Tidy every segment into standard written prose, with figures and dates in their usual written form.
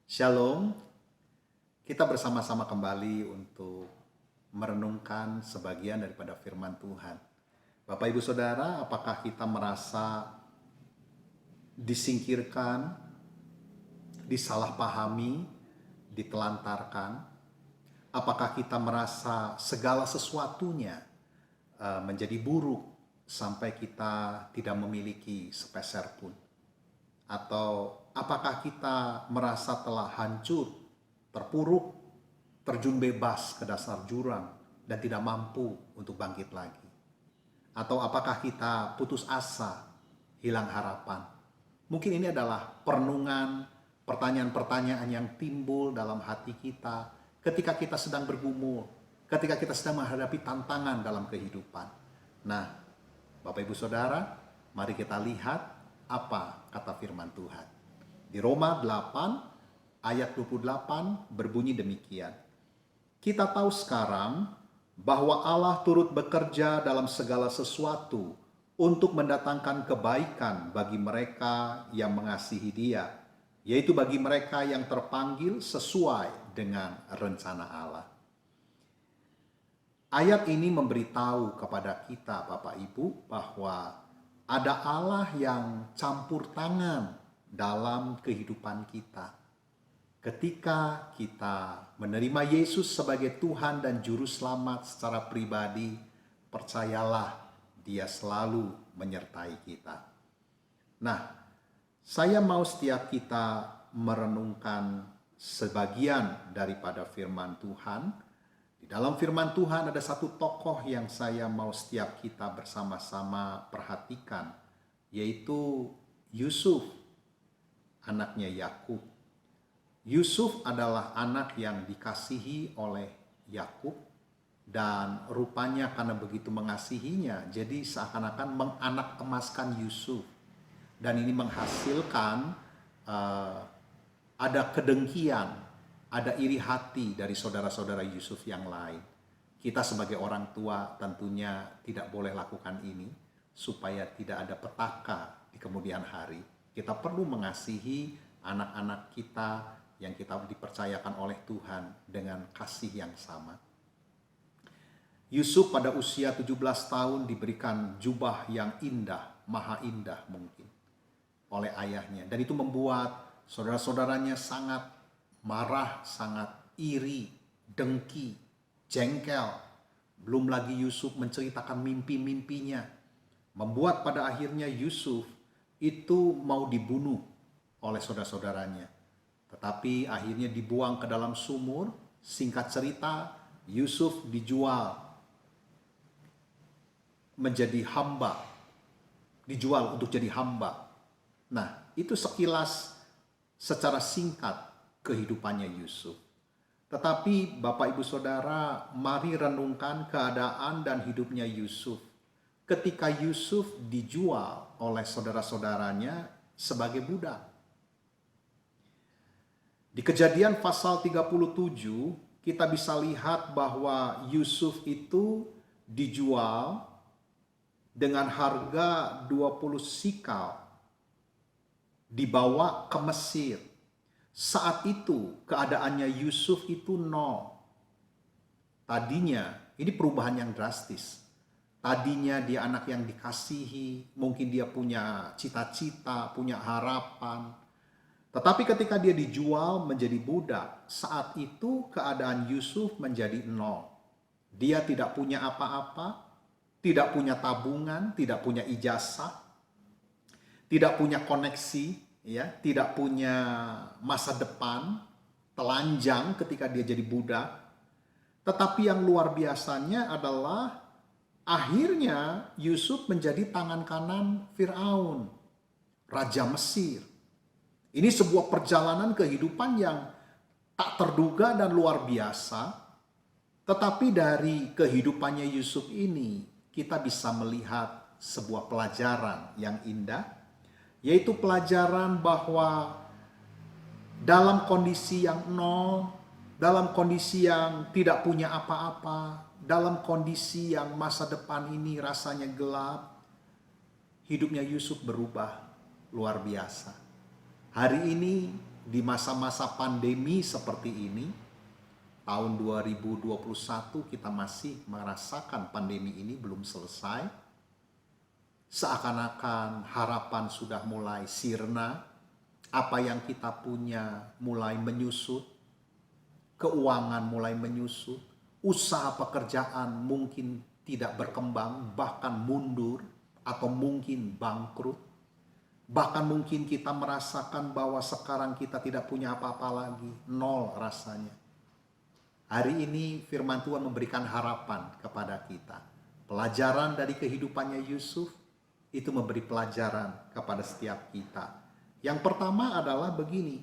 Shalom, kita bersama-sama kembali untuk merenungkan sebagian daripada firman Tuhan. Bapak Ibu Saudara, apakah kita merasa disingkirkan, disalahpahami, ditelantarkan? Apakah kita merasa segala sesuatunya menjadi buruk sampai kita tidak memiliki sepeser pun? Atau apakah kita merasa telah hancur, terpuruk, terjun bebas ke dasar jurang dan tidak mampu untuk bangkit lagi? Atau apakah kita putus asa, hilang harapan? Mungkin ini adalah perenungan, pertanyaan-pertanyaan yang timbul dalam hati kita ketika kita sedang bergumul, ketika kita sedang menghadapi tantangan dalam kehidupan. Nah, Bapak Ibu Saudara, mari kita lihat apa kata firman Tuhan. Di Roma 8 ayat 28 berbunyi demikian. Kita tahu sekarang bahwa Allah turut bekerja dalam segala sesuatu untuk mendatangkan kebaikan bagi mereka yang mengasihi Dia, yaitu bagi mereka yang terpanggil sesuai dengan rencana Allah. Ayat ini memberitahu kepada kita Bapak Ibu bahwa ada Allah yang campur tangan dalam kehidupan kita. Ketika kita menerima Yesus sebagai Tuhan dan Juru Selamat secara pribadi, percayalah Dia selalu menyertai kita. Nah, saya mau setiap kita merenungkan sebagian daripada firman Tuhan. Di dalam firman Tuhan ada satu tokoh yang saya mau setiap kita bersama-sama perhatikan, yaitu Yusuf, anaknya Yakub. Yusuf adalah anak yang dikasihi oleh Yakub dan rupanya karena begitu mengasihinya, jadi seakan-akan menganak-emaskan Yusuf. Dan ini menghasilkan ada kedengkian, ada iri hati dari saudara-saudara Yusuf yang lain. Kita sebagai orang tua tentunya tidak boleh lakukan ini supaya tidak ada petaka di kemudian hari. Kita perlu mengasihi anak-anak kita yang kita dipercayakan oleh Tuhan dengan kasih yang sama. Yusuf pada usia 17 tahun diberikan jubah yang indah, maha indah mungkin oleh ayahnya. Dan itu membuat saudara-saudaranya sangat marah, sangat iri, dengki, jengkel. Belum lagi Yusuf menceritakan mimpi-mimpinya. Membuat pada akhirnya Yusuf itu mau dibunuh oleh saudara-saudaranya. Tetapi akhirnya dibuang ke dalam sumur. Singkat cerita, Yusuf dijual menjadi hamba. Dijual untuk jadi hamba. Nah, itu sekilas secara singkat kehidupannya Yusuf. Tetapi Bapak Ibu Saudara, mari renungkan keadaan dan hidupnya Yusuf ketika Yusuf dijual oleh saudara-saudaranya sebagai budak. Di Kejadian pasal 37 kita bisa lihat bahwa Yusuf itu dijual dengan harga 20 sikal, dibawa ke Mesir. Saat itu keadaannya Yusuf itu nol. Tadinya, ini perubahan yang drastis. Tadinya dia anak yang dikasihi, mungkin dia punya cita-cita, punya harapan. Tetapi ketika dia dijual menjadi budak, saat itu keadaan Yusuf menjadi nol. Dia tidak punya apa-apa, tidak punya tabungan, tidak punya ijazah, tidak punya koneksi, ya, tidak punya masa depan, telanjang ketika dia jadi budak. Tetapi yang luar biasanya adalah akhirnya Yusuf menjadi tangan kanan Firaun, Raja Mesir. Ini sebuah perjalanan kehidupan yang tak terduga dan luar biasa. Tetapi dari kehidupannya Yusuf ini kita bisa melihat sebuah pelajaran yang indah, yaitu pelajaran bahwa dalam kondisi yang nol, dalam kondisi yang tidak punya apa-apa, dalam kondisi yang masa depan ini rasanya gelap, hidupnya Yusuf berubah luar biasa. Hari ini di masa-masa pandemi seperti ini, tahun 2021 kita masih merasakan pandemi ini belum selesai. Seakan-akan harapan sudah mulai sirna, apa yang kita punya mulai menyusut, keuangan mulai menyusut, usaha pekerjaan mungkin tidak berkembang, bahkan mundur, atau mungkin bangkrut. Bahkan mungkin kita merasakan bahwa sekarang kita tidak punya apa-apa lagi, nol rasanya. Hari ini firman Tuhan memberikan harapan kepada kita. Pelajaran dari kehidupannya Yusuf itu memberi pelajaran kepada setiap kita. Yang pertama adalah begini,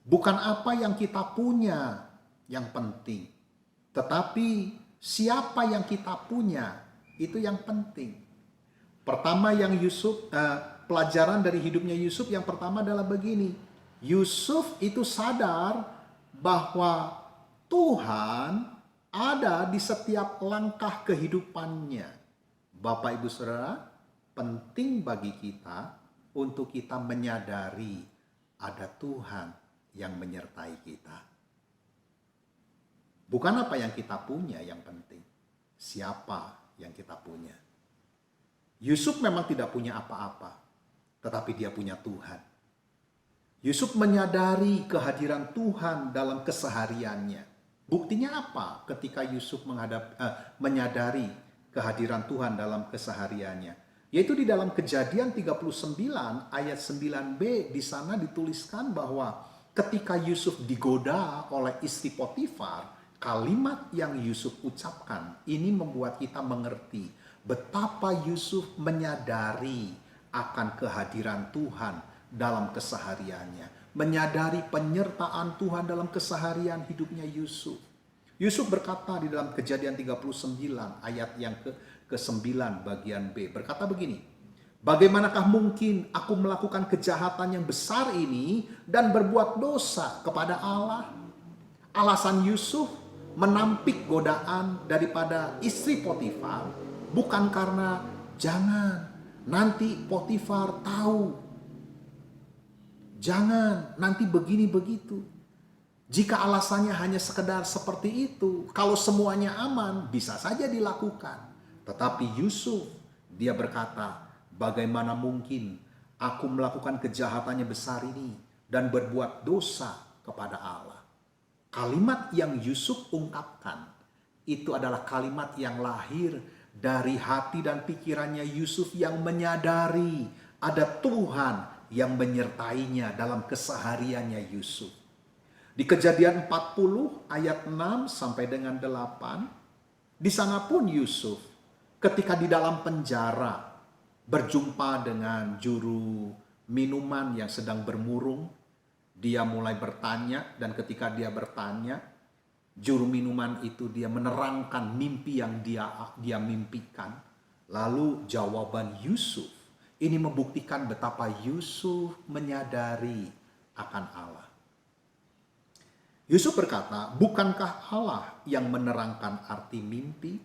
bukan apa yang kita punya yang penting, tetapi siapa yang kita punya itu yang penting. Pertama yang pelajaran dari hidupnya Yusuf yang pertama adalah begini. Yusuf itu sadar bahwa Tuhan ada di setiap langkah kehidupannya. Bapak Ibu Saudara, penting bagi kita untuk kita menyadari ada Tuhan yang menyertai kita. Bukan apa yang kita punya yang penting, siapa yang kita punya. Yusuf memang tidak punya apa-apa, tetapi dia punya Tuhan. Yusuf menyadari kehadiran Tuhan dalam kesehariannya. Buktinya apa ketika Yusuf menyadari kehadiran Tuhan dalam kesehariannya? Yaitu di dalam Kejadian 39 ayat 9b, di sana dituliskan bahwa ketika Yusuf digoda oleh istri Potifar, kalimat yang Yusuf ucapkan ini membuat kita mengerti betapa Yusuf menyadari akan kehadiran Tuhan dalam kesehariannya, menyadari penyertaan Tuhan dalam keseharian hidupnya Yusuf. Yusuf berkata di dalam Kejadian 39 ayat yang ke-9 bagian B, berkata begini, bagaimanakah mungkin aku melakukan kejahatan yang besar ini dan berbuat dosa kepada Allah? Alasan Yusuf menampik godaan daripada istri Potifar bukan karena jangan nanti Potifar tahu, jangan nanti begini begitu. Jika alasannya hanya sekedar seperti itu, kalau semuanya aman bisa saja dilakukan. Tetapi Yusuf, dia berkata, bagaimana mungkin aku melakukan kejahatannya besar ini dan berbuat dosa kepada Allah. Kalimat yang Yusuf ungkapkan itu adalah kalimat yang lahir dari hati dan pikirannya Yusuf yang menyadari ada Tuhan yang menyertainya dalam kesehariannya Yusuf. Di Kejadian 40 ayat 6 sampai dengan 8, di sana pun Yusuf ketika di dalam penjara berjumpa dengan juru minuman yang sedang bermurung, dia mulai bertanya, dan ketika dia bertanya, juru minuman itu dia menerangkan mimpi yang dia mimpikan. Lalu jawaban Yusuf ini membuktikan betapa Yusuf menyadari akan Allah. Yusuf berkata, bukankah Allah yang menerangkan arti mimpi?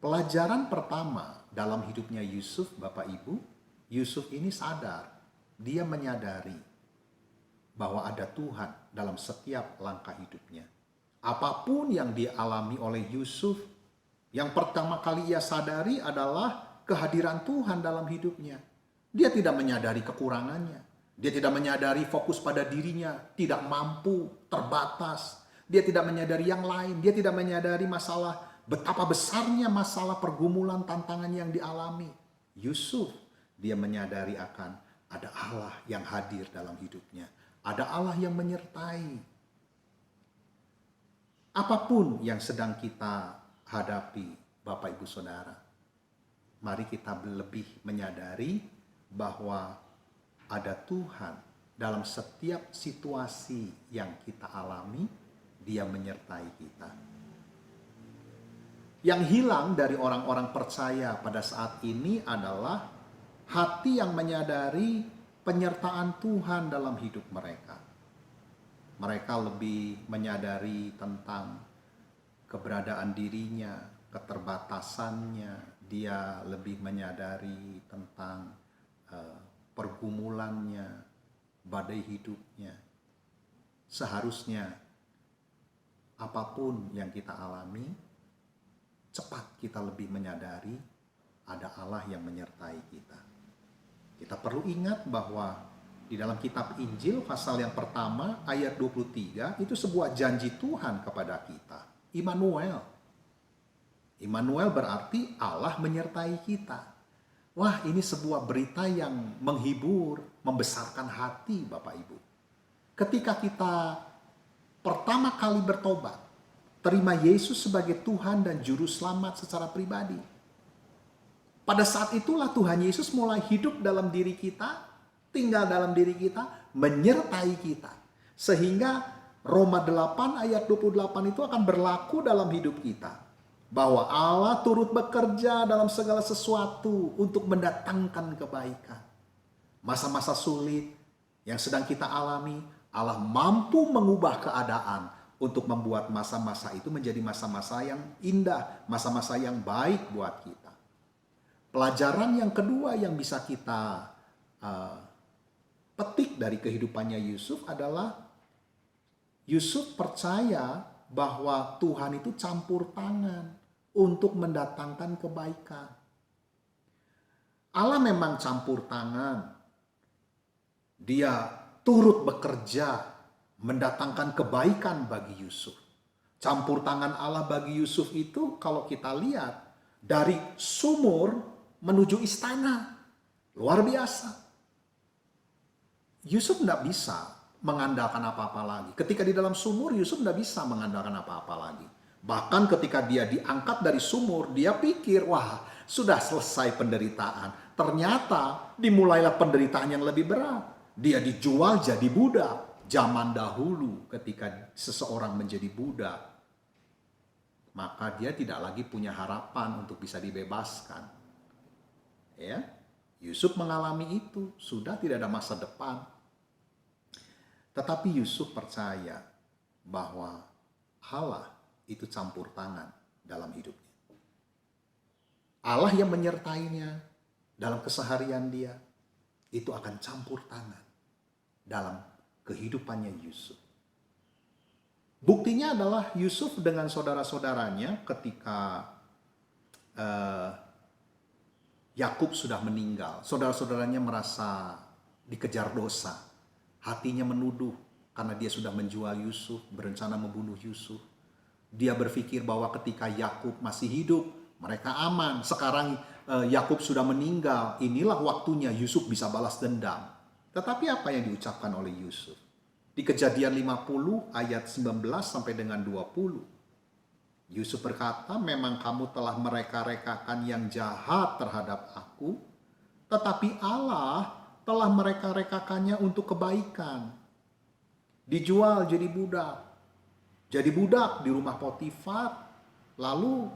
Pelajaran pertama dalam hidupnya Yusuf, Bapak Ibu, Yusuf ini sadar, dia menyadari bahwa ada Tuhan dalam setiap langkah hidupnya. Apapun yang dialami oleh Yusuf, yang pertama kali ia sadari adalah kehadiran Tuhan dalam hidupnya. Dia tidak menyadari kekurangannya. Dia tidak menyadari fokus pada dirinya, tidak mampu, terbatas. Dia tidak menyadari yang lain. Dia tidak menyadari masalah, betapa besarnya masalah pergumulan tantangan yang dialami. Yusuf, dia menyadari akan ada Allah yang hadir dalam hidupnya. Ada Allah yang menyertai. Apapun yang sedang kita hadapi, Bapak Ibu Saudara, mari kita lebih menyadari bahwa ada Tuhan dalam setiap situasi yang kita alami, Dia menyertai kita. Yang hilang dari orang-orang percaya pada saat ini adalah hati yang menyadari penyertaan Tuhan dalam hidup mereka. Mereka lebih menyadari tentang keberadaan dirinya, keterbatasannya. Dia lebih menyadari tentang pergumulannya. badai hidupnya. Seharusnya apapun yang kita alami, cepat kita lebih menyadari ada Allah yang menyertai kita. Kita perlu ingat bahwa di dalam kitab Injil pasal yang pertama ayat 23 itu sebuah janji Tuhan kepada kita. Immanuel. Immanuel berarti Allah menyertai kita. Wah, ini sebuah berita yang menghibur, membesarkan hati Bapak Ibu. Ketika kita pertama kali bertobat, terima Yesus sebagai Tuhan dan Juru Selamat secara pribadi. Pada saat itulah Tuhan Yesus mulai hidup dalam diri kita, tinggal dalam diri kita, menyertai kita. Sehingga Roma 8 ayat 28 itu akan berlaku dalam hidup kita. Bahwa Allah turut bekerja dalam segala sesuatu untuk mendatangkan kebaikan. Masa-masa sulit yang sedang kita alami, Allah mampu mengubah keadaan untuk membuat masa-masa itu menjadi masa-masa yang indah, masa-masa yang baik buat kita. Pelajaran yang kedua yang bisa kita petik dari kehidupannya Yusuf adalah Yusuf percaya bahwa Tuhan itu campur tangan untuk mendatangkan kebaikan. Allah memang campur tangan. Dia turut bekerja mendatangkan kebaikan bagi Yusuf. Campur tangan Allah bagi Yusuf itu kalau kita lihat dari sumur menuju istana. Luar biasa. Yusuf tidak bisa mengandalkan apa-apa lagi. Ketika di dalam sumur, Yusuf tidak bisa mengandalkan apa-apa lagi. Bahkan ketika dia diangkat dari sumur, dia pikir, wah sudah selesai penderitaan. Ternyata dimulailah penderitaan yang lebih berat. Dia dijual jadi budak. Zaman dahulu ketika seseorang menjadi budak, maka dia tidak lagi punya harapan untuk bisa dibebaskan. Ya, Yusuf mengalami itu, sudah tidak ada masa depan. Tetapi Yusuf percaya bahwa Allah itu campur tangan dalam hidupnya. Allah yang menyertainya dalam keseharian dia, itu akan campur tangan dalam kehidupannya Yusuf. Buktinya adalah Yusuf dengan saudara-saudaranya ketika Yakub sudah meninggal. Saudara-saudaranya merasa dikejar dosa. Hatinya menuduh karena dia sudah menjual Yusuf, berencana membunuh Yusuf. Dia berpikir bahwa ketika Yakub masih hidup, mereka aman. Sekarang Yakub sudah meninggal, inilah waktunya Yusuf bisa balas dendam. Tetapi apa yang diucapkan oleh Yusuf? Di Kejadian 50 ayat 19 sampai dengan 20. Yusuf berkata, memang kamu telah mereka-rekakan yang jahat terhadap aku, tetapi Allah telah mereka-rekakannya untuk kebaikan. Dijual jadi budak. Jadi budak di rumah Potifar, lalu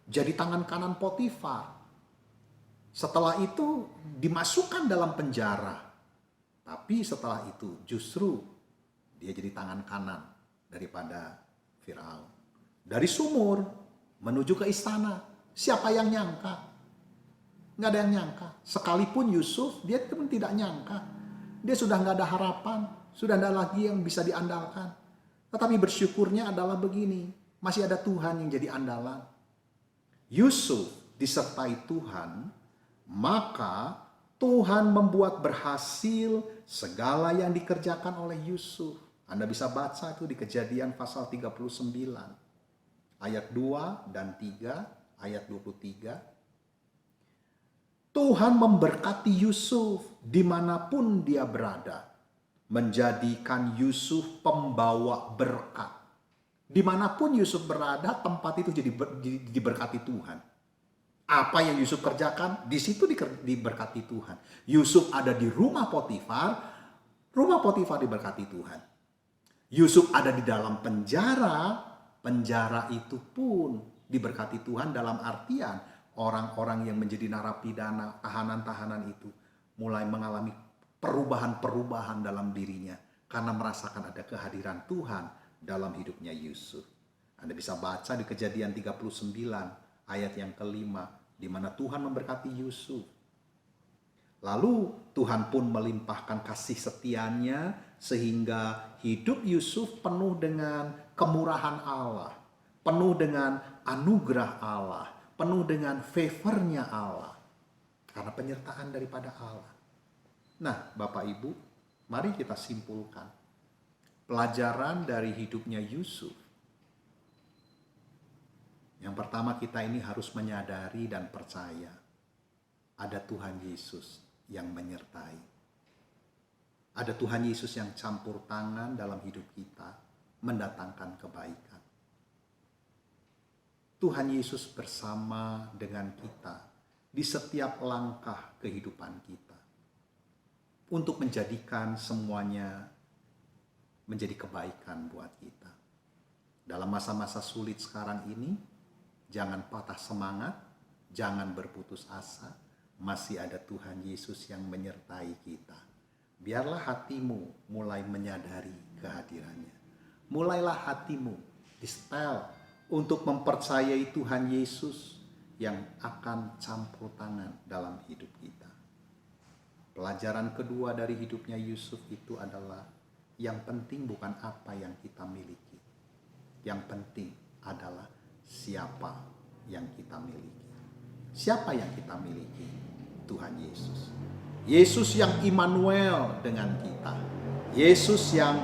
jadi tangan kanan Potifar. Setelah itu dimasukkan dalam penjara. Tapi setelah itu justru dia jadi tangan kanan daripada Firaun. Dari sumur menuju ke istana. Siapa yang nyangka? Nggak ada yang nyangka. Sekalipun Yusuf, dia pun tidak nyangka. Dia sudah nggak ada harapan. Sudah nggak lagi yang bisa diandalkan. Tetapi bersyukurnya adalah begini. Masih ada Tuhan yang jadi andalan. Yusuf disertai Tuhan, maka Tuhan membuat berhasil segala yang dikerjakan oleh Yusuf. Anda bisa baca itu di Kejadian pasal 39. Ayat 2 dan 3, ayat 23. Tuhan memberkati Yusuf dimanapun dia berada. Menjadikan Yusuf pembawa berkat. Dimanapun Yusuf berada, tempat itu jadi diberkati Tuhan. Apa yang Yusuf kerjakan, di situ diberkati Tuhan. Yusuf ada di rumah Potifar diberkati Tuhan. Yusuf ada di dalam penjara itu pun diberkati Tuhan dalam artian orang-orang yang menjadi narapidana, tahanan-tahanan itu mulai mengalami perubahan-perubahan dalam dirinya karena merasakan ada kehadiran Tuhan dalam hidupnya Yusuf. Anda bisa baca di Kejadian 39 ayat yang kelima, di mana Tuhan memberkati Yusuf. Lalu Tuhan pun melimpahkan kasih setianya sehingga hidup Yusuf penuh dengan kemurahan Allah, penuh dengan anugerah Allah, penuh dengan favornya Allah. Karena penyertaan daripada Allah. Nah, Bapak Ibu, mari kita simpulkan. Pelajaran dari hidupnya Yusuf. Yang pertama, kita ini harus menyadari dan percaya ada Tuhan Yesus yang menyertai. Ada Tuhan Yesus yang campur tangan dalam hidup kita, mendatangkan kebaikan. Tuhan Yesus bersama dengan kita di setiap langkah kehidupan kita untuk menjadikan semuanya menjadi kebaikan buat kita. Dalam masa-masa sulit sekarang ini, jangan patah semangat, jangan berputus asa, masih ada Tuhan Yesus yang menyertai kita. Biarlah hatimu mulai menyadari kehadirannya. Mulailah hatimu disetel untuk mempercayai Tuhan Yesus yang akan campur tangan dalam hidup kita. Pelajaran kedua dari hidupnya Yusuf itu adalah yang penting bukan apa yang kita miliki. Yang penting adalah siapa yang kita miliki. Siapa yang kita miliki? Tuhan Yesus. Yesus yang Immanuel dengan kita. Yesus yang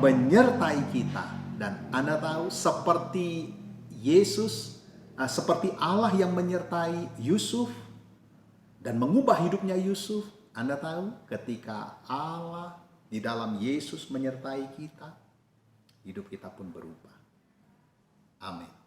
menyertai kita. Dan Anda tahu seperti Yesus, seperti Allah yang menyertai Yusuf dan mengubah hidupnya Yusuf. Anda tahu ketika Allah di dalam Yesus menyertai kita, hidup kita pun berubah. Amin.